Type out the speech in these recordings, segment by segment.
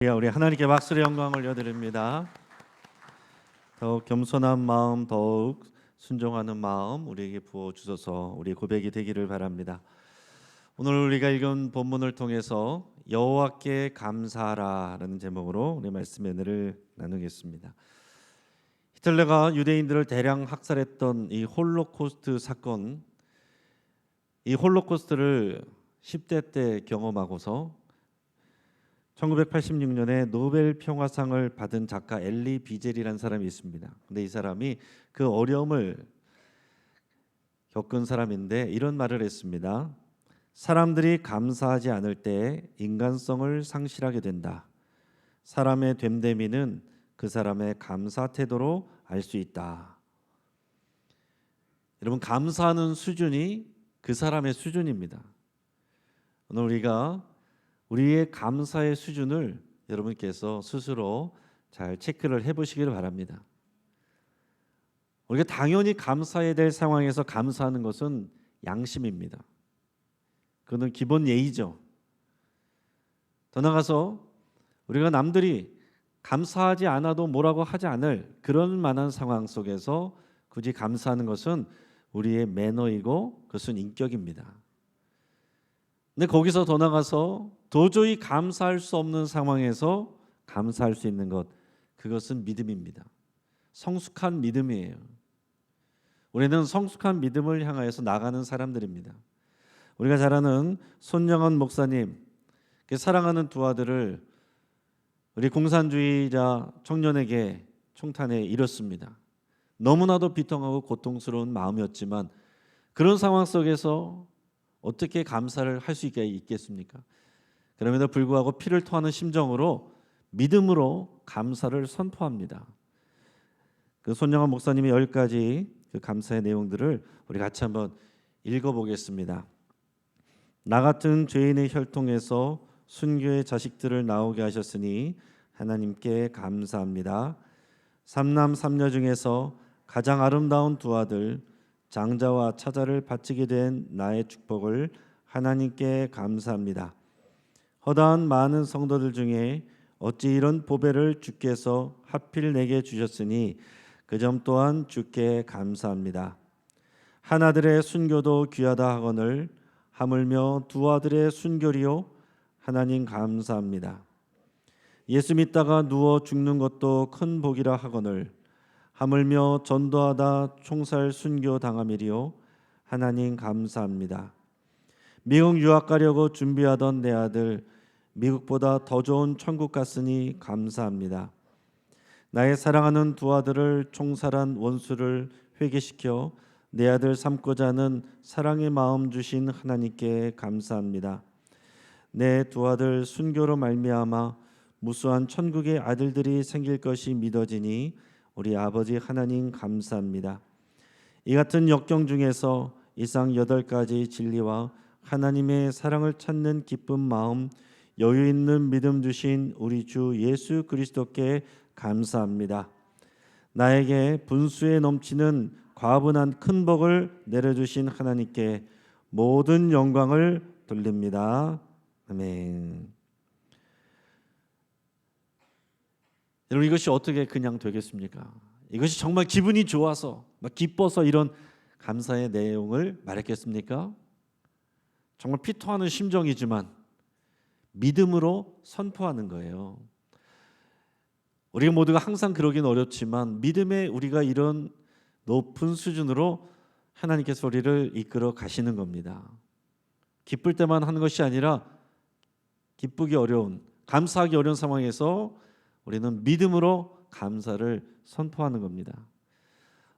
우리 하나님께 박수의 영광을 올려드립니다. 더욱 겸손한 마음, 더욱 순종하는 마음 우리에게 부어 주셔서 우리 고백이 되기를 바랍니다. 오늘 우리가 읽은 본문을 통해서 여호와께 감사하라라는 제목으로 우리 말씀의 은혜를 나누겠습니다. 히틀러가 유대인들을 대량 학살했던 이 홀로코스트 사건, 이 홀로코스트를 10대 때 경험하고서 1986년에 노벨 평화상을 받은 작가 엘리 비젤이라는 사람이 있습니다. 근데 이 사람이 그 어려움을 겪은 사람인데 이런 말을 했습니다. 사람들이 감사하지 않을 때 인간성을 상실하게 된다. 사람의 됨됨이는 그 사람의 감사 태도로 알 수 있다. 여러분, 감사하는 수준이 그 사람의 수준입니다. 오늘 우리가 우리의 감사의 수준을 여러분께서 스스로 잘 체크를 해보시기를 바랍니다. 우리가 당연히 감사해야 될 상황에서 감사하는 것은 양심입니다. 그건 기본 예의죠. 더 나아가서 우리가 남들이 감사하지 않아도 뭐라고 하지 않을 그런 만한 상황 속에서 굳이 감사하는 것은 우리의 매너이고 그것은 인격입니다. 근데 거기서 더 나가서 도저히 감사할 수 없는 상황에서 감사할 수 있는 것, 그것은 믿음입니다. 성숙한 믿음이에요. 우리는 성숙한 믿음을 향하여서 나가는 사람들입니다. 우리가 잘 아는 손영원 목사님, 사랑하는 두 아들을 우리 공산주의자 청년에게 총탄에 잃었습니다. 너무나도 비통하고 고통스러운 마음이었지만 그런 상황 속에서 어떻게 감사를 할 수 있겠습니까? 그럼에도 불구하고 피를 토하는 심정으로 믿음으로 감사를 선포합니다. 그 손영환 목사님의 10가지 그 감사의 내용들을 우리 같이 한번 읽어보겠습니다. 나 같은 죄인의 혈통에서 순교의 자식들을 나오게 하셨으니 하나님께 감사합니다. 삼남 삼녀 중에서 가장 아름다운 두 아들 장자와 차자를 바치게 된 나의 축복을 하나님께 감사합니다. 허다한 많은 성도들 중에 어찌 이런 보배를 주께서 하필 내게 주셨으니 그 점 또한 주께 감사합니다. 한 아들의 순교도 귀하다 하거늘 하물며 두 아들의 순교리요 하나님 감사합니다. 예수 믿다가 누워 죽는 것도 큰 복이라 하거늘 하물며 전도하다 총살 순교 당함이리요 하나님 감사합니다. 미국 유학 가려고 준비하던 내 아들 미국보다 더 좋은 천국 갔으니 감사합니다. 나의 사랑하는 두 아들을 총살한 원수를 회개시켜 내 아들 삼고자 하는 사랑의 마음 주신 하나님께 감사합니다. 내 두 아들 순교로 말미암아 무수한 천국의 아들들이 생길 것이 믿어지니 우리 아버지 하나님 감사합니다. 이 같은 역경 중에서 이상 8가지 진리와 하나님의 사랑을 찾는 기쁜 마음, 여유 있는 믿음 주신 우리 주 예수 그리스도께 감사합니다. 나에게 분수에 넘치는 과분한 큰 복을 내려주신 하나님께 모든 영광을 돌립니다. 아멘. 여러분, 이것이 어떻게 그냥 되겠습니까? 이것이 정말 기분이 좋아서 막 기뻐서 이런 감사의 내용을 말했겠습니까? 정말 피토하는 심정이지만 믿음으로 선포하는 거예요. 우리가 모두가 항상 그러긴 어렵지만 믿음에 우리가 이런 높은 수준으로 하나님께서 우리를 이끌어 가시는 겁니다. 기쁠 때만 하는 것이 아니라 기쁘기 어려운, 감사하기 어려운 상황에서 우리는 믿음으로 감사를 선포하는 겁니다.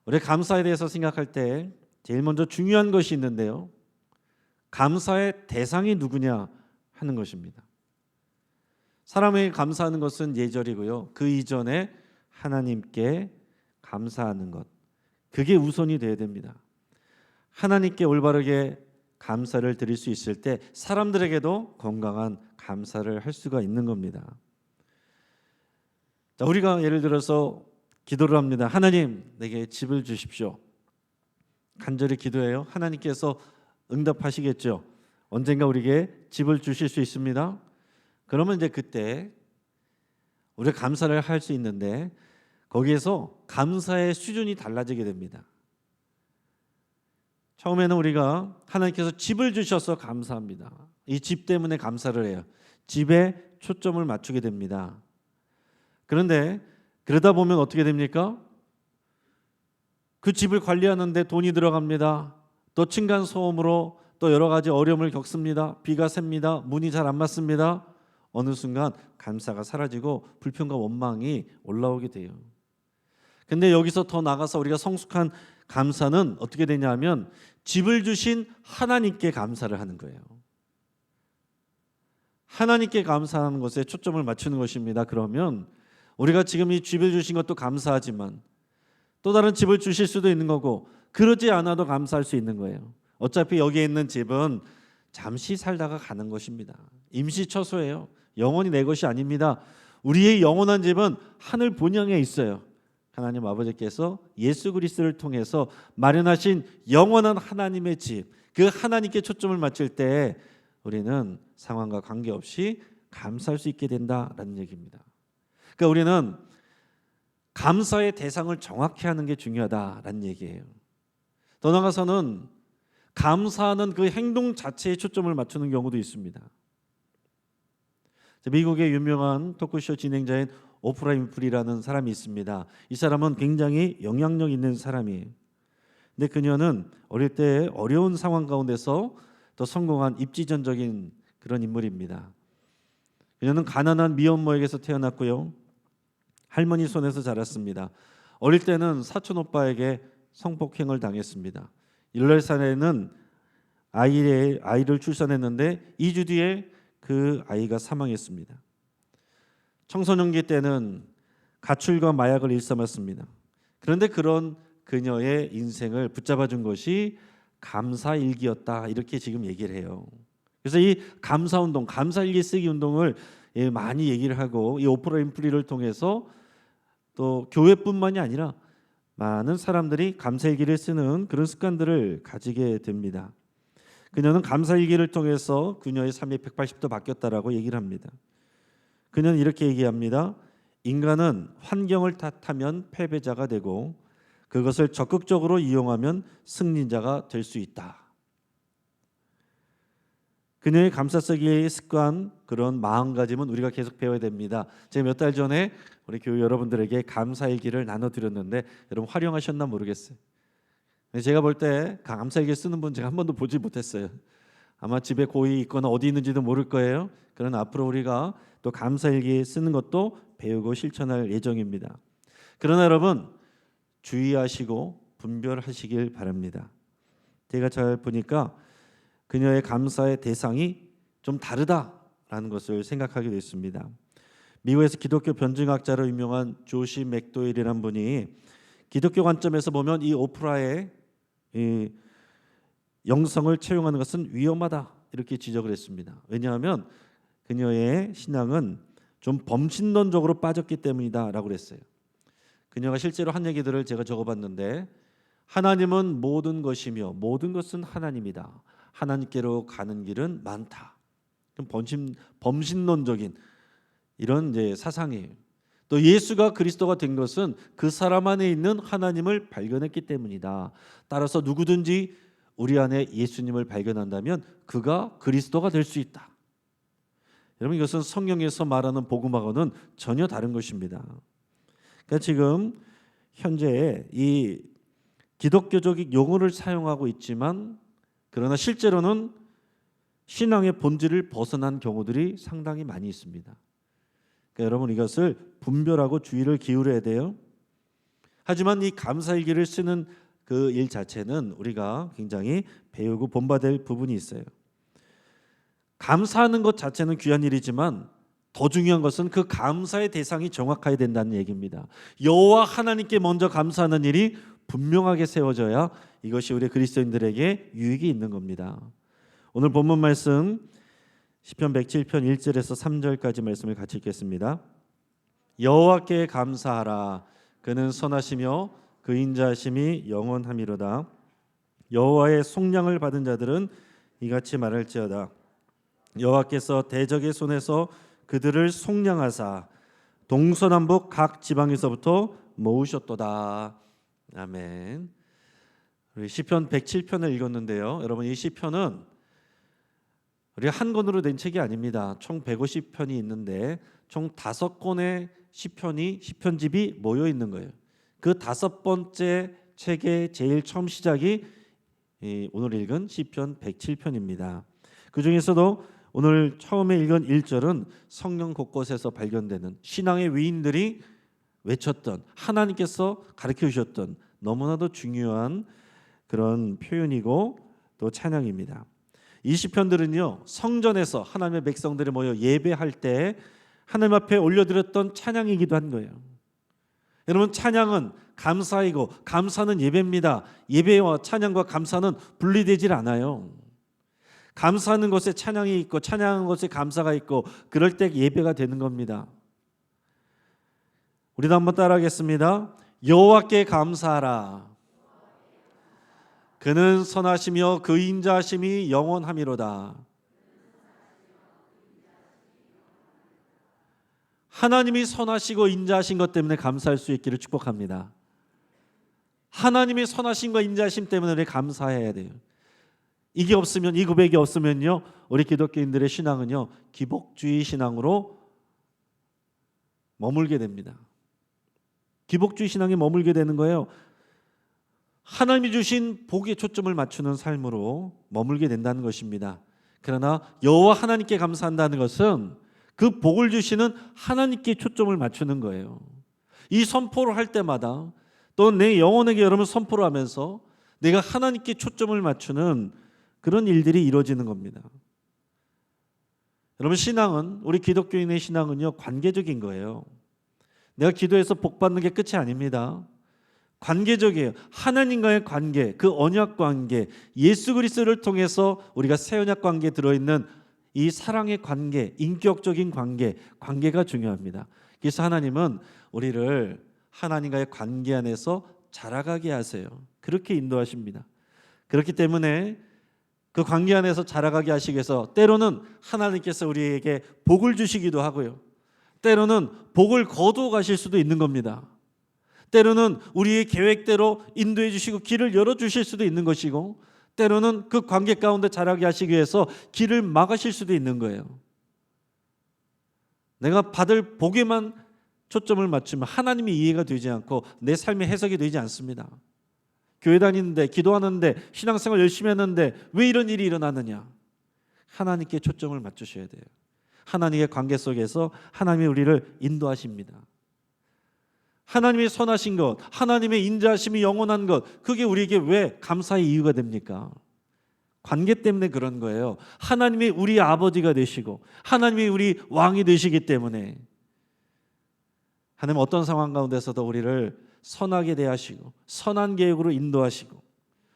우리 감사에 대해서 생각할 때 제일 먼저 중요한 것이 있는데요. 감사의 대상이 누구냐 하는 것입니다. 사람에게 감사하는 것은 예절이고요. 그 이전에 하나님께 감사하는 것, 그게 우선이 되어야 됩니다. 하나님께 올바르게 감사를 드릴 수 있을 때 사람들에게도 건강한 감사를 할 수가 있는 겁니다. 자, 우리가 예를 들어서 기도를 합니다. 하나님, 내게 집을 주십시오. 간절히 기도해요. 하나님께서 응답하시겠죠. 언젠가 우리에게 집을 주실 수 있습니다. 그러면 이제 그때 우리가 감사를 할 수 있는데 거기에서 감사의 수준이 달라지게 됩니다. 처음에는 우리가 하나님께서 집을 주셔서 감사합니다. 이 집 때문에 감사를 해요. 집에 초점을 맞추게 됩니다. 그런데 그러다 보면 어떻게 됩니까? 그 집을 관리하는데 돈이 들어갑니다. 또 층간 소음으로 또 여러 가지 어려움을 겪습니다. 비가 셉니다. 문이 잘 안 맞습니다. 어느 순간 감사가 사라지고 불평과 원망이 올라오게 돼요. 근데 여기서 더 나가서 우리가 성숙한 감사는 어떻게 되냐면 집을 주신 하나님께 감사를 하는 거예요. 하나님께 감사하는 것에 초점을 맞추는 것입니다. 그러면 우리가 지금 이 집을 주신 것도 감사하지만 또 다른 집을 주실 수도 있는 거고 그러지 않아도 감사할 수 있는 거예요. 어차피 여기에 있는 집은 잠시 살다가 가는 것입니다. 임시처소예요. 영원히 내 것이 아닙니다. 우리의 영원한 집은 하늘 본향에 있어요. 하나님 아버지께서 예수 그리스도를 통해서 마련하신 영원한 하나님의 집, 그 하나님께 초점을 맞출 때 우리는 상황과 관계없이 감사할 수 있게 된다라는 얘기입니다. 그러니까 우리는 감사의 대상을 정확히 하는 게 중요하다라는 얘기예요. 더 나아가서는 감사하는 그 행동 자체에 초점을 맞추는 경우도 있습니다. 미국의 유명한 토크쇼 진행자인 오프라 윈프리라는 사람이 있습니다. 이 사람은 굉장히 영향력 있는 사람이에요. 근데 그녀는 어릴 때 어려운 상황 가운데서 더 성공한 입지전적인 그런 인물입니다. 그녀는 가난한 미혼모에게서 태어났고요. 할머니 손에서 자랐습니다. 어릴 때는 사촌 오빠에게 성폭행을 당했습니다. 14살에는 아이를 출산했는데 2주 뒤에 그 아이가 사망했습니다. 청소년기 때는 가출과 마약을 일삼았습니다. 그런데 그런 그녀의 인생을 붙잡아준 것이 감사일기였다 이렇게 지금 얘기를 해요. 그래서 이 감사운동, 감사일기 쓰기 운동을 많이 얘기를 하고 이 오프라 윈프리를 통해서 또 교회뿐만이 아니라 많은 사람들이 감사일기를 쓰는 그런 습관들을 가지게 됩니다. 그녀는 감사일기를 통해서 그녀의 삶이 180도 바뀌었다라고 얘기를 합니다. 그녀는 이렇게 얘기합니다. 인간은 환경을 탓하면 패배자가 되고 그것을 적극적으로 이용하면 승리자가 될 수 있다. 그녀의 감사 쓰기의 습관, 그런 마음가짐은 우리가 계속 배워야 됩니다. 제가 몇 달 전에 우리 교회 여러분들에게 감사일기를 나눠드렸는데 여러분 활용하셨나 모르겠어요. 제가 볼 때 감사일기 쓰는 분 제가 한 번도 보지 못했어요. 아마 집에 고이 있거나 어디 있는지도 모를 거예요. 그러나 앞으로 우리가 또 감사일기 쓰는 것도 배우고 실천할 예정입니다. 그러나 여러분 주의하시고 분별하시길 바랍니다. 제가 잘 보니까 그녀의 감사의 대상이 좀 다르다라는 것을 생각하게 됐습니다. 미국에서 기독교 변증학자로 유명한 조시 맥도웰이라는 분이 기독교 관점에서 보면 이 오프라의 이 영성을 채용하는 것은 위험하다 이렇게 지적을 했습니다. 왜냐하면 그녀의 신앙은 좀 범신론적으로 빠졌기 때문이다라고 그랬어요. 그녀가 실제로 한 얘기들을 제가 적어봤는데 하나님은 모든 것이며 모든 것은 하나님이다. 하나님께로 가는 길은 많다. 범신론적인 이런 이제 사상이에요. 또 예수가 그리스도가 된 것은 그 사람 안에 있는 하나님을 발견했기 때문이다. 따라서 누구든지 우리 안에 예수님을 발견한다면 그가 그리스도가 될 수 있다. 여러분 이것은 성경에서 말하는 복음하고는 전혀 다른 것입니다. 그러니까 지금 현재 이 기독교적인 용어를 사용하고 있지만 그러나 실제로는 신앙의 본질을 벗어난 경우들이 상당히 많이 있습니다. 그러니까 여러분 이것을 분별하고 주의를 기울여야 돼요. 하지만 이 감사일기를 쓰는 그 일 자체는 우리가 굉장히 배우고 본받을 부분이 있어요. 감사하는 것 자체는 귀한 일이지만 더 중요한 것은 그 감사의 대상이 정확해야 된다는 얘기입니다. 여호와 하나님께 먼저 감사하는 일이 분명하게 세워져야 이것이 우리 그리스도인들에게 유익이 있는 겁니다. 오늘 본문 말씀 시편 107편 1절에서 3절까지 말씀을 같이 읽겠습니다. 여호와께 감사하라. 그는 선하시며 그 인자하심이 영원함이로다. 여호와의 속량을 받은 자들은 이같이 말할지어다. 여호와께서 대적의 손에서 그들을 속량하사 동서남북 각 지방에서부터 모으셨도다. 아멘. 우리 시편 107편을 읽었는데요. 여러분, 이 시편은 우리가 한 권으로 된 책이 아닙니다. 총 150편이 있는데 총 5권의 시편집이 모여 있는 거예요. 그 5번째 책의 제일 처음 시작이 오늘 읽은 시편 107편입니다. 그 중에서도 오늘 처음에 읽은 1절은 성경 곳곳에서 발견되는 신앙의 위인들이 외쳤던, 하나님께서 가르쳐 주셨던 너무나도 중요한 그런 표현이고 또 찬양입니다. 이 시편들은요, 성전에서 하나님의 백성들이 모여 예배할 때 하나님 앞에 올려드렸던 찬양이기도 한 거예요. 여러분, 찬양은 감사이고 감사는 예배입니다. 예배와 찬양과 감사는 분리되질 않아요. 감사하는 것에 찬양이 있고 찬양하는 것에 감사가 있고, 그럴 때 예배가 되는 겁니다. 우리도 한번 따라하겠습니다. 여호와께 감사하라. 그는 선하시며 그 인자하심이 영원함이로다. 하나님이 선하시고 인자하신 것 때문에 감사할 수 있기를 축복합니다. 하나님의 선하심과 인자하심 때문에 우리 감사해야 돼요. 이게 없으면, 이 고백이 없으면요, 우리 기독교인들의 신앙은요, 기복주의 신앙으로 머물게 됩니다. 기복주의 신앙에 머물게 되는 거예요. 하나님이 주신 복에 초점을 맞추는 삶으로 머물게 된다는 것입니다. 그러나 여호와 하나님께 감사한다는 것은 그 복을 주시는 하나님께 초점을 맞추는 거예요. 이 선포를 할 때마다 또 내 영혼에게 여러분 선포를 하면서 내가 하나님께 초점을 맞추는 그런 일들이 이루어지는 겁니다. 여러분, 신앙은, 우리 기독교인의 신앙은요, 관계적인 거예요. 내가 기도해서 복 받는 게 끝이 아닙니다. 관계적이에요. 하나님과의 관계, 그 언약 관계, 예수 그리스도를 통해서 우리가 새 언약 관계에 들어있는 이 사랑의 관계, 인격적인 관계, 관계가 중요합니다. 그래서 하나님은 우리를 하나님과의 관계 안에서 자라가게 하세요. 그렇게 인도하십니다. 그렇기 때문에 그 관계 안에서 자라가게 하시기 위해서 때로는 하나님께서 우리에게 복을 주시기도 하고요, 때로는 복을 거두어 가실 수도 있는 겁니다. 때로는 우리의 계획대로 인도해 주시고 길을 열어주실 수도 있는 것이고, 때로는 그 관계 가운데 자라게 하시기 위해서 길을 막으실 수도 있는 거예요. 내가 받을 복에만 초점을 맞추면 하나님이 이해가 되지 않고 내 삶의 해석이 되지 않습니다. 교회 다니는데, 기도하는데, 신앙생활 열심히 하는데 왜 이런 일이 일어나느냐? 하나님께 초점을 맞추셔야 돼요. 하나님의 관계 속에서 하나님이 우리를 인도하십니다. 하나님의 선하신 것, 하나님의 인자하심이 영원한 것, 그게 우리에게 왜 감사의 이유가 됩니까? 관계 때문에 그런 거예요. 하나님이 우리 아버지가 되시고 하나님이 우리 왕이 되시기 때문에 하나님 어떤 상황 가운데서도 우리를 선하게 대하시고 선한 계획으로 인도하시고,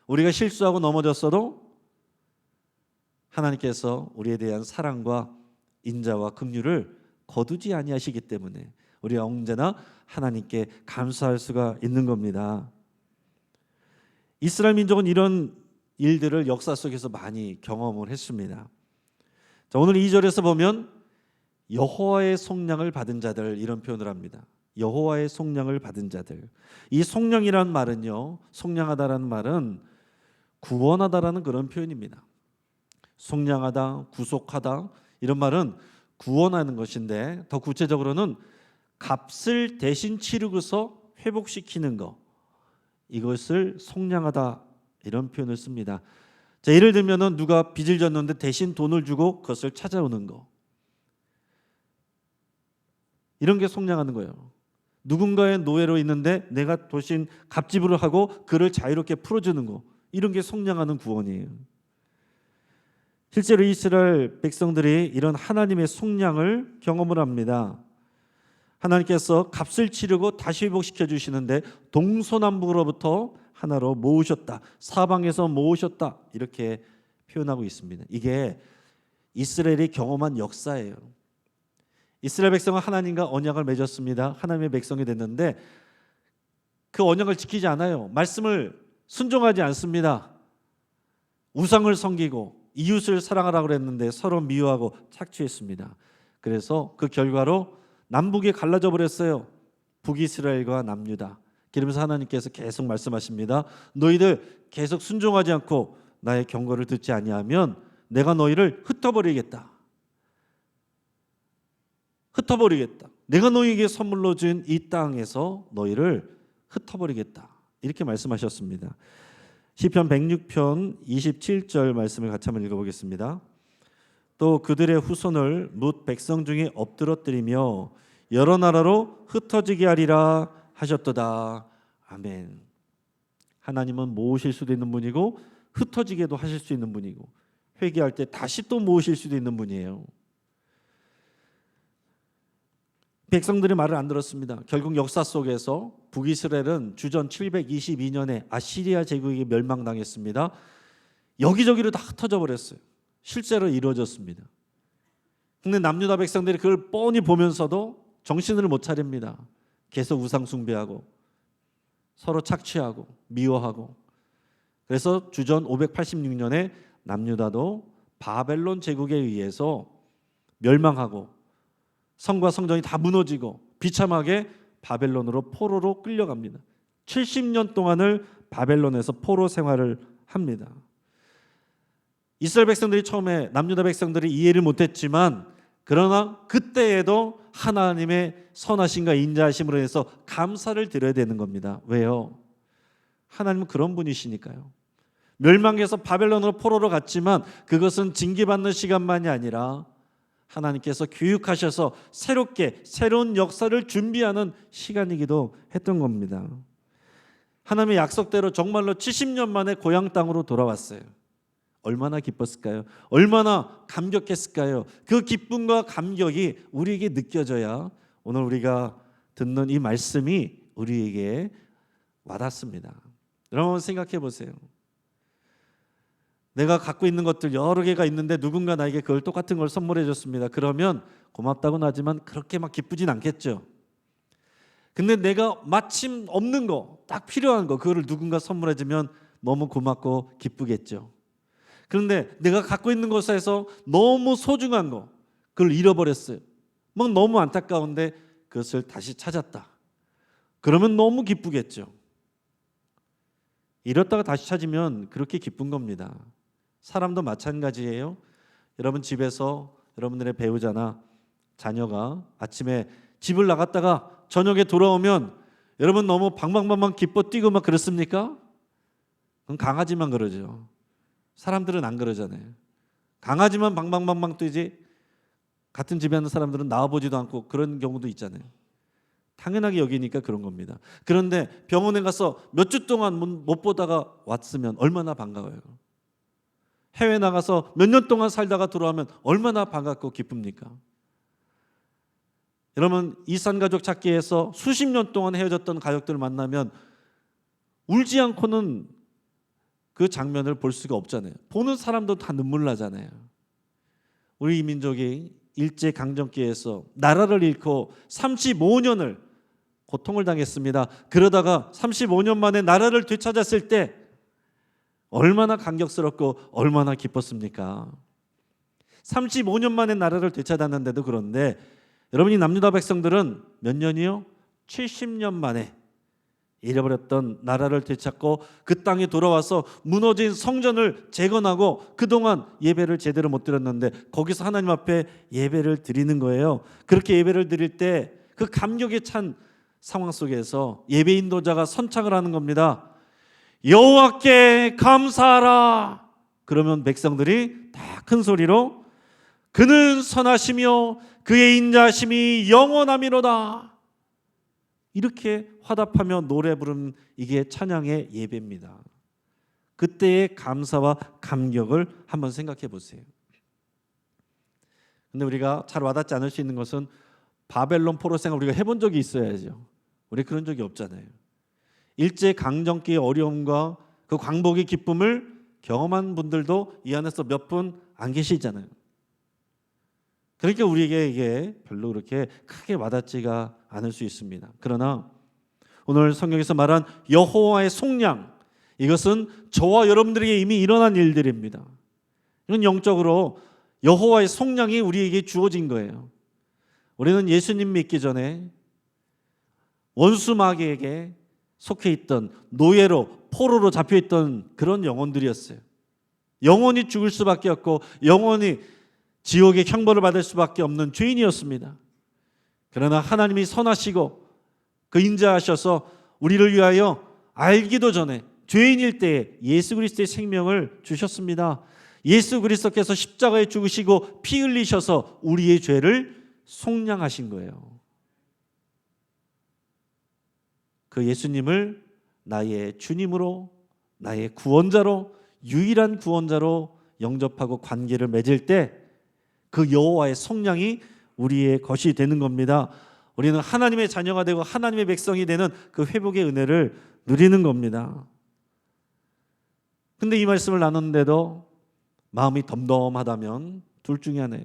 우리가 실수하고 넘어졌어도 하나님께서 우리에 대한 사랑과 인자와 긍휼을 거두지 아니하시기 때문에 우리가 언제나 하나님께 감사할 수가 있는 겁니다. 이스라엘 민족은 이런 일들을 역사 속에서 많이 경험을 했습니다. 자, 오늘 2절에서 보면 여호와의 속량을 받은 자들, 이런 표현을 합니다. 여호와의 속량을 받은 자들. 이 속량이라는 말은요, 속량하다라는 말은 구원하다라는 그런 표현입니다. 속량하다, 구속하다, 이런 말은 구원하는 것인데, 더 구체적으로는 값을 대신 치르고서 회복시키는 것, 이것을 속량하다, 이런 표현을 씁니다. 자, 예를 들면은 누가 빚을 졌는데 대신 돈을 주고 그것을 찾아오는 거, 이런 게 속량하는 거예요. 누군가의 노예로 있는데 내가 대신 값지불을 하고 그를 자유롭게 풀어주는 거, 이런 게 속량하는 구원이에요. 실제로 이스라엘 백성들이 이런 하나님의 속량을 경험을 합니다. 하나님께서 값을 치르고 다시 회복시켜 주시는데 동서남북으로부터 하나로 모으셨다, 사방에서 모으셨다, 이렇게 표현하고 있습니다. 이게 이스라엘이 경험한 역사예요. 이스라엘 백성은 하나님과 언약을 맺었습니다. 하나님의 백성이 됐는데 그 언약을 지키지 않아요. 말씀을 순종하지 않습니다. 우상을 섬기고 이웃을 사랑하라고 그랬는데 서로 미워하고 착취했습니다. 그래서 그 결과로 남북이 갈라져 버렸어요. 북이스라엘과 남유다. 그러면서 하나님께서 계속 말씀하십니다. 너희들 계속 순종하지 않고 나의 경고를 듣지 아니하면 내가 너희를 흩어버리겠다. 흩어버리겠다. 내가 너희에게 선물로 준 이 땅에서 너희를 흩어버리겠다. 이렇게 말씀하셨습니다. 시편 106편 27절 말씀을 같이 한번 읽어보겠습니다. 또 그들의 후손을 뭇 백성 중에 엎드러뜨리며 여러 나라로 흩어지게 하리라 하셨도다. 아멘. 하나님은 모으실 수도 있는 분이고 흩어지게도 하실 수 있는 분이고 회개할 때 다시 또 모으실 수도 있는 분이에요. 백성들이 말을 안 들었습니다. 결국 역사 속에서 북이스라엘은 주전 722년에 아시리아 제국에게 멸망당했습니다. 여기저기로 다 흩어져 버렸어요. 실제로 이루어졌습니다. 근데 남유다 백성들이 그걸 뻔히 보면서도 정신을 못 차립니다. 계속 우상 숭배하고 서로 착취하고 미워하고. 그래서 주전 586년에 남유다도 바벨론 제국에 의해서 멸망하고 성과 성전이 다 무너지고 비참하게 바벨론으로 포로로 끌려갑니다. 70년 동안을 바벨론에서 포로 생활을 합니다. 이스라엘 백성들이 처음에 남유다 백성들이 이해를 못했지만 그러나 그때에도 하나님의 선하심과 인자하심으로 해서 감사를 드려야 되는 겁니다. 왜요? 하나님은 그런 분이시니까요. 멸망해서 바벨론으로 포로로 갔지만 그것은 징계받는 시간만이 아니라 하나님께서 교육하셔서 새롭게 새로운 역사를 준비하는 시간이기도 했던 겁니다. 하나님의 약속대로 정말로 70년 만에 고향 땅으로 돌아왔어요. 얼마나 기뻤을까요? 얼마나 감격했을까요? 그 기쁨과 감격이 우리에게 느껴져야 오늘 우리가 듣는 이 말씀이 우리에게 와닿습니다. 여러분 생각해 보세요. 내가 갖고 있는 것들 여러 개가 있는데 누군가 나에게 그걸 똑같은 걸 선물해 줬습니다. 그러면 고맙다고는 하지만 그렇게 막 기쁘진 않겠죠. 근데 내가 마침 없는 거, 딱 필요한 거 그거를 누군가 선물해 주면 너무 고맙고 기쁘겠죠. 그런데 내가 갖고 있는 것에서 너무 소중한 거 그걸 잃어버렸어요. 막 너무 안타까운데 그것을 다시 찾았다. 그러면 너무 기쁘겠죠. 잃었다가 다시 찾으면 그렇게 기쁜 겁니다. 사람도 마찬가지예요. 여러분 집에서 여러분들의 배우자나 자녀가 아침에 집을 나갔다가 저녁에 돌아오면 여러분 너무 방방방방 기뻐 뛰고 막 그렇습니까? 그건 강아지만 그러죠. 사람들은 안 그러잖아요. 강아지만 방방방방 뛰지 같은 집에 있는 사람들은 나와보지도 않고 그런 경우도 있잖아요. 당연하게 여기니까 그런 겁니다. 그런데 병원에 가서 몇 주 동안 못 보다가 왔으면 얼마나 반가워요. 해외 나가서 몇 년 동안 살다가 돌아오면 얼마나 반갑고 기쁩니까? 여러분 이산가족 찾기에서 수십 년 동안 헤어졌던 가족들을 만나면 울지 않고는 그 장면을 볼 수가 없잖아요. 보는 사람도 다 눈물 나잖아요. 우리 민족이 일제강점기에서 나라를 잃고 35년을 고통을 당했습니다. 그러다가 35년 만에 나라를 되찾았을 때 얼마나 감격스럽고 얼마나 기뻤습니까? 35년 만에 나라를 되찾았는데도 그런데 여러분이 남유다 백성들은 몇 년이요? 70년 만에 잃어버렸던 나라를 되찾고 그 땅에 돌아와서 무너진 성전을 재건하고 그동안 예배를 제대로 못 드렸는데 거기서 하나님 앞에 예배를 드리는 거예요. 그렇게 예배를 드릴 때 그 감격에 찬 상황 속에서 예배 인도자가 선창을 하는 겁니다. 여호와께 감사하라. 그러면 백성들이 다 큰 소리로 그는 선하시며 그의 인자하심이 영원함이로다. 이렇게 화답하며 노래 부르는 이게 찬양의 예배입니다. 그때의 감사와 감격을 한번 생각해 보세요. 근데 우리가 잘 와닿지 않을 수 있는 것은 바벨론 포로 생활 우리가 해본 적이 있어야죠. 우리 그런 적이 없잖아요. 일제 강점기의 어려움과 그 광복의 기쁨을 경험한 분들도 이 안에서 몇 분 안 계시잖아요. 그러니까 우리에게 이게 별로 그렇게 크게 와닿지가 않을 수 있습니다. 그러나 오늘 성경에서 말한 여호와의 속량, 이것은 저와 여러분들에게 이미 일어난 일들입니다. 이건 영적으로 여호와의 속량이 우리에게 주어진 거예요. 우리는 예수님 믿기 전에 원수 마귀에게 속해 있던 노예로 포로로 잡혀 있던 그런 영혼들이었어요. 영원히 죽을 수밖에 없고 영원히 지옥의 형벌을 받을 수밖에 없는 죄인이었습니다. 그러나 하나님이 선하시고 그 인자하셔서 우리를 위하여 알기도 전에 죄인일 때에 예수 그리스도의 생명을 주셨습니다. 예수 그리스도께서 십자가에 죽으시고 피 흘리셔서 우리의 죄를 속량하신 거예요. 그 예수님을 나의 주님으로, 나의 구원자로, 유일한 구원자로 영접하고 관계를 맺을 때 그 여호와의 속량이 우리의 것이 되는 겁니다. 우리는 하나님의 자녀가 되고 하나님의 백성이 되는 그 회복의 은혜를 누리는 겁니다. 근데 이 말씀을 나누는데도 마음이 덤덤하다면 둘 중에 하나예요.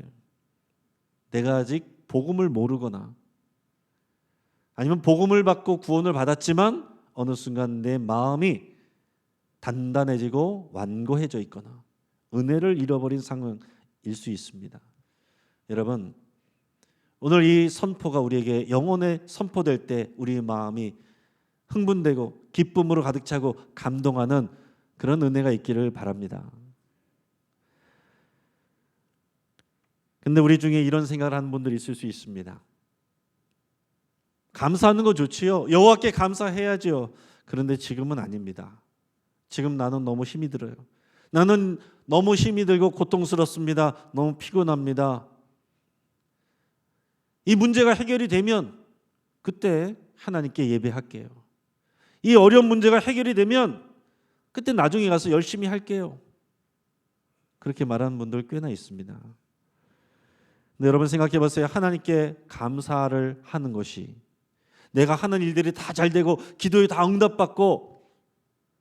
내가 아직 복음을 모르거나 아니면 복음을 받고 구원을 받았지만 어느 순간 내 마음이 단단해지고 완고해져 있거나 은혜를 잃어버린 상황일 수 있습니다. 여러분, 오늘 이 선포가 우리에게 영혼에 선포될 때 우리의 마음이 흥분되고 기쁨으로 가득 차고 감동하는 그런 은혜가 있기를 바랍니다. 근데 우리 중에 이런 생각을 하는 분들이 있을 수 있습니다. 감사하는 거 좋지요. 여호와께 감사해야죠. 그런데 지금은 아닙니다. 지금 나는 너무 힘이 들어요. 나는 너무 힘이 들고 고통스럽습니다. 너무 피곤합니다. 이 문제가 해결이 되면 그때 하나님께 예배할게요. 이 어려운 문제가 해결이 되면 그때 나중에 가서 열심히 할게요. 그렇게 말하는 분들 꽤나 있습니다. 근데 여러분 생각해 보세요. 하나님께 감사를 하는 것이 내가 하는 일들이 다 잘 되고 기도에 다 응답받고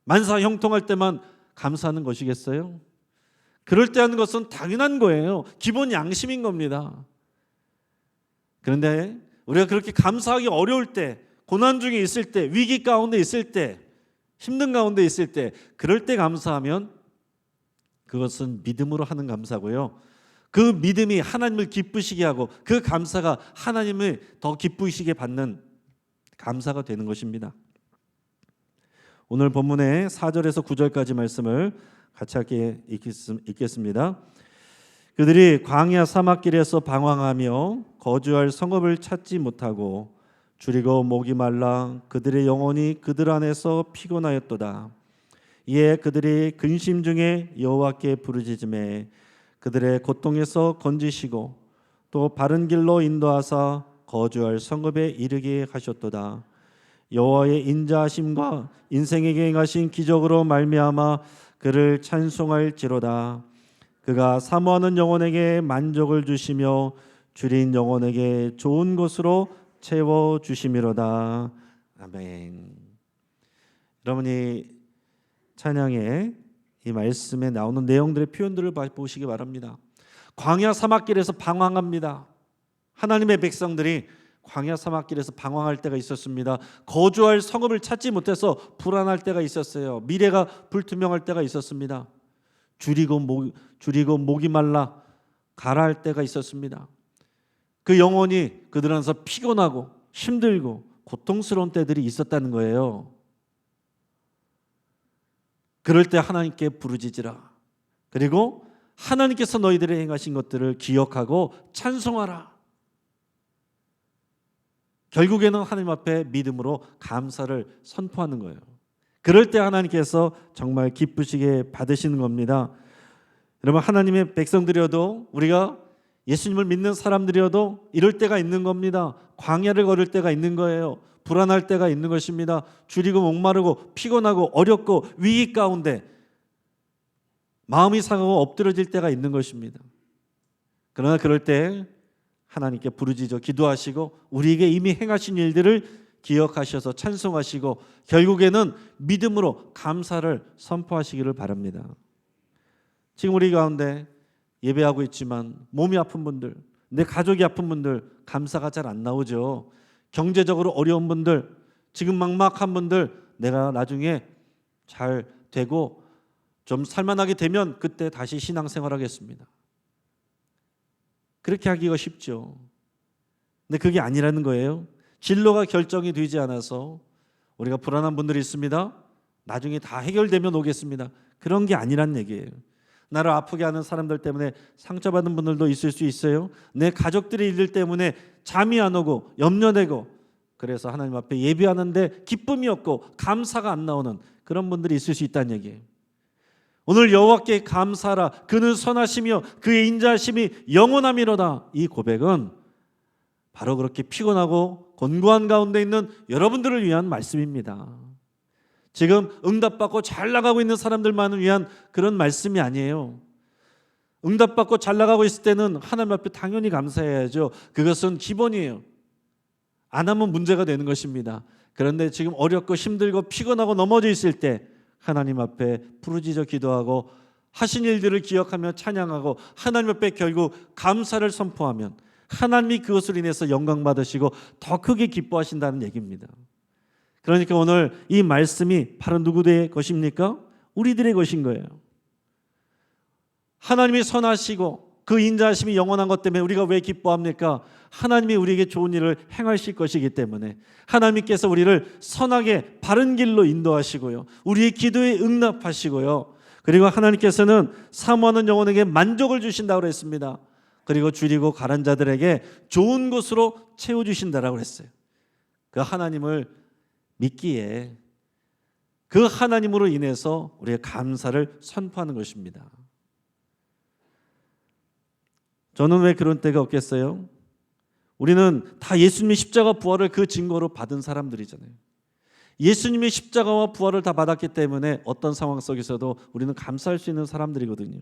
만사 형통할 때만 감사하는 것이겠어요? 그럴 때 하는 것은 당연한 거예요. 기본 양심인 겁니다. 그런데 우리가 그렇게 감사하기 어려울 때, 고난 중에 있을 때, 위기 가운데 있을 때, 힘든 가운데 있을 때, 그럴 때 감사하면 그것은 믿음으로 하는 감사고요. 그 믿음이 하나님을 기쁘시게 하고 그 감사가 하나님을 더 기쁘시게 받는 감사가 되는 것입니다. 오늘 본문의 4절에서 9절까지 말씀을 같이 함께 읽겠습니다. 그들이 광야 사막길에서 방황하며 거주할 성읍을 찾지 못하고 줄이고 목이 말라 그들의 영혼이 그들 안에서 피곤하였도다. 이에 그들이 근심 중에 여호와께 부르짖음에 그들의 고통에서 건지시고 또 바른 길로 인도하사 거주할 성읍에 이르게 하셨도다. 여호와의 인자하심과 인생에게 행하신 기적으로 말미암아 그를 찬송할지로다. 그가 사모하는 영혼에게 만족을 주시며 줄인 영혼에게 좋은 것으로 채워 주심이로다. 아멘. 여러분이 찬양의 이 말씀에 나오는 내용들의 표현들을 보시기 바랍니다. 광야 사막길에서 방황합니다. 하나님의 백성들이 광야 사막길에서 방황할 때가 있었습니다. 거주할 성읍을 찾지 못해서 불안할 때가 있었어요. 미래가 불투명할 때가 있었습니다. 줄이고 목이 말라 가라할 때가 있었습니다. 그 영혼이 그들 안에서 피곤하고 힘들고 고통스러운 때들이 있었다는 거예요. 그럴 때 하나님께 부르짖으라. 그리고 하나님께서 너희들의 행하신 것들을 기억하고 찬송하라. 결국에는 하나님 앞에 믿음으로 감사를 선포하는 거예요. 그럴 때 하나님께서 정말 기쁘시게 받으시는 겁니다. 여러분, 하나님의 백성들이어도 우리가 예수님을 믿는 사람들이어도 이럴 때가 있는 겁니다. 광야를 걸을 때가 있는 거예요. 불안할 때가 있는 것입니다. 줄이고 목마르고 피곤하고 어렵고 위기 가운데 마음이 상하고 엎드러질 때가 있는 것입니다. 그러나 그럴 때 하나님께 부르짖어 기도하시고 우리에게 이미 행하신 일들을 기억하셔서 찬송하시고 결국에는 믿음으로 감사를 선포하시기를 바랍니다. 지금 우리 가운데 예배하고 있지만 몸이 아픈 분들, 내 가족이 아픈 분들 감사가 잘 안 나오죠. 경제적으로 어려운 분들, 지금 막막한 분들 내가 나중에 잘 되고 좀 살만하게 되면 그때 다시 신앙생활 하겠습니다. 그렇게 하기가 쉽죠. 근데 그게 아니라는 거예요. 진로가 결정이 되지 않아서 우리가 불안한 분들이 있습니다. 나중에 다 해결되면 오겠습니다. 그런 게 아니란 얘기예요. 나를 아프게 하는 사람들 때문에 상처받은 분들도 있을 수 있어요. 내 가족들의 일들 때문에 잠이 안 오고 염려되고, 그래서 하나님 앞에 예배하는데 기쁨이 없고 감사가 안 나오는 그런 분들이 있을 수 있다는 얘기예요. 오늘 여호와께 감사하라. 그는 선하시며 그의 인자하심이 영원함이로다. 이 고백은 바로 그렇게 피곤하고 곤고한 가운데 있는 여러분들을 위한 말씀입니다. 지금 응답받고 잘 나가고 있는 사람들만을 위한 그런 말씀이 아니에요. 응답받고 잘 나가고 있을 때는 하나님 앞에 당연히 감사해야죠. 그것은 기본이에요. 안 하면 문제가 되는 것입니다. 그런데 지금 어렵고 힘들고 피곤하고 넘어져 있을 때 하나님 앞에 부르짖어 기도하고 하신 일들을 기억하며 찬양하고 하나님 앞에 결국 감사를 선포하면 하나님이 그것으로 인해서 영광 받으시고 더 크게 기뻐하신다는 얘기입니다. 그러니까 오늘 이 말씀이 바로 누구의 것입니까? 우리들의 것인 거예요. 하나님이 선하시고 그 인자하심이 영원한 것 때문에 우리가 왜 기뻐합니까? 하나님이 우리에게 좋은 일을 행하실 것이기 때문에 하나님께서 우리를 선하게 바른 길로 인도하시고요, 우리의 기도에 응답하시고요, 그리고 하나님께서는 사모하는 영혼에게 만족을 주신다고 그랬습니다. 그리고 줄이고 가란 자들에게 좋은 곳으로 채워주신다라고 했어요. 그 하나님을 믿기에 그 하나님으로 인해서 우리의 감사를 선포하는 것입니다. 저는 왜 그런 때가 없겠어요? 우리는 다 예수님의 십자가 부활을 그 증거로 받은 사람들이잖아요. 예수님의 십자가와 부활을 다 받았기 때문에 어떤 상황 속에서도 우리는 감사할 수 있는 사람들이거든요.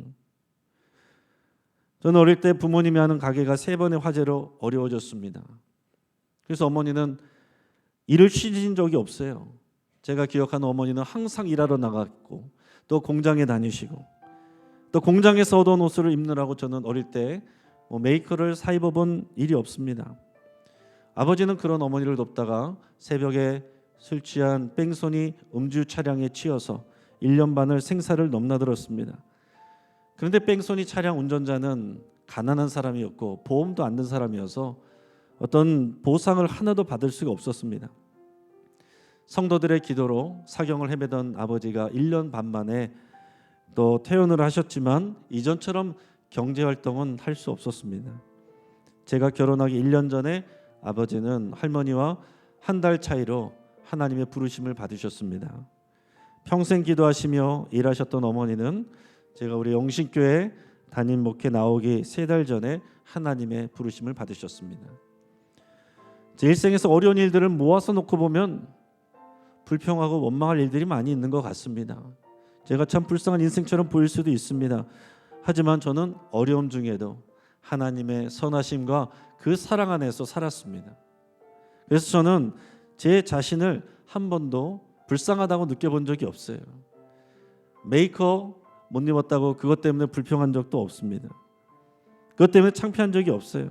저는 어릴 때 부모님이 하는 가게가 3번의 화재로 어려워졌습니다. 그래서 어머니는 일을 쉬신 적이 없어요. 제가 기억하는 어머니는 항상 일하러 나갔고 또 공장에 다니시고 또 공장에서 얻어온 옷을 입느라고 저는 어릴 때 메이커를 사 입어본 일이 없습니다. 아버지는 그런 어머니를 돕다가 새벽에 술 취한 뺑소니 음주 차량에 치여서 1년 반을 생사를 넘나들었습니다. 그런데 뺑소니 차량 운전자는 가난한 사람이었고 보험도 안 든 사람이어서 어떤 보상을 하나도 받을 수가 없었습니다. 성도들의 기도로 사경을 헤매던 아버지가 1년 반 만에 또 퇴원을 하셨지만 이전처럼 경제활동은 할 수 없었습니다. 제가 결혼하기 1년 전에 아버지는 할머니와 한 달 차이로 하나님의 부르심을 받으셨습니다. 평생 기도하시며 일하셨던 어머니는 제가 우리 영신교회 담임 목회 나오기 3달 전에 하나님의 부르심을 받으셨습니다. 제 일생에서 어려운 일들을 모아서 놓고 보면 불평하고 원망할 일들이 많이 있는 것 같습니다. 제가 참 불쌍한 인생처럼 보일 수도 있습니다. 하지만 저는 어려움 중에도 하나님의 선하심과 그 사랑 안에서 살았습니다. 그래서 저는 제 자신을 한 번도 불쌍하다고 느껴본 적이 없어요. 메이커 못 입었다고 그것 때문에 불평한 적도 없습니다. 그것 때문에 창피한 적이 없어요.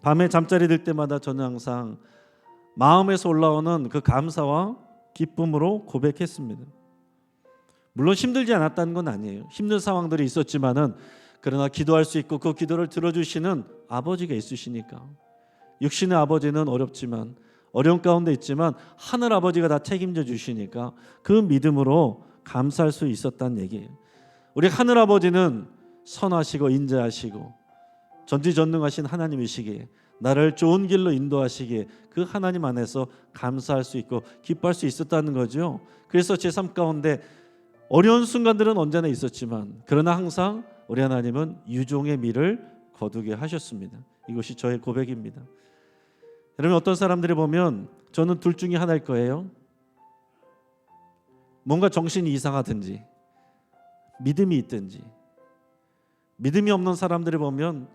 밤에 잠자리 들 때마다 저는 항상 마음에서 올라오는 그 감사와 기쁨으로 고백했습니다. 물론 힘들지 않았다는 건 아니에요. 힘든 상황들이 있었지만은 그러나 기도할 수 있고 그 기도를 들어주시는 아버지가 있으시니까. 육신의 아버지는 어렵지만 어려운 가운데 있지만 하늘 아버지가 다 책임져 주시니까 그 믿음으로 감사할 수 있었다는 얘기예요. 우리 하늘 아버지는 선하시고 인자하시고 전지전능하신 하나님이시기에 나를 좋은 길로 인도하시기에 그 하나님 안에서 감사할 수 있고 기뻐할 수 있었다는 거죠. 그래서 제 삶 가운데 어려운 순간들은 언제나 있었지만 그러나 항상 우리 하나님은 유종의 미를 거두게 하셨습니다. 이것이 저의 고백입니다. 여러분, 어떤 사람들이 보면 저는 둘 중에 하나일 거예요. 뭔가 정신이 이상하든지 믿음이 있든지. 믿음이 없는 사람들이 보면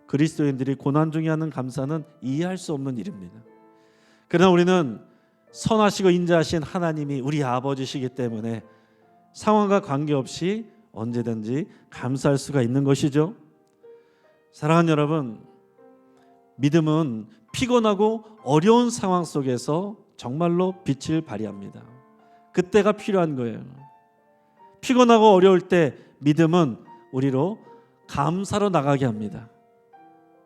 그리스도인들이 고난 중에 하는 감사는 이해할 수 없는 일입니다. 그러나 우리는 선하시고 인자하신 하나님이 우리 아버지시기 때문에 상황과 관계없이 언제든지 감사할 수가 있는 것이죠. 사랑하는 여러분, 믿음은 피곤하고 어려운 상황 속에서 정말로 빛을 발휘합니다. 그때가 필요한 거예요. 피곤하고 어려울 때 믿음은 우리로 감사로 나가게 합니다.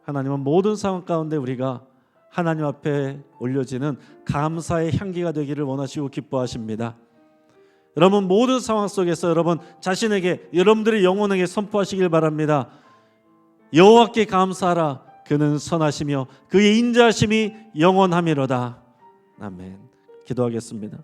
하나님은 모든 상황 가운데 우리가 하나님 앞에 올려지는 감사의 향기가 되기를 원하시고 기뻐하십니다. 여러분 모든 상황 속에서 여러분 자신에게, 여러분들의 영혼에게 선포하시길 바랍니다. 여호와께 감사하라. 그는 선하시며 그의 인자하심이 영원하미로다. 아멘. 기도하겠습니다.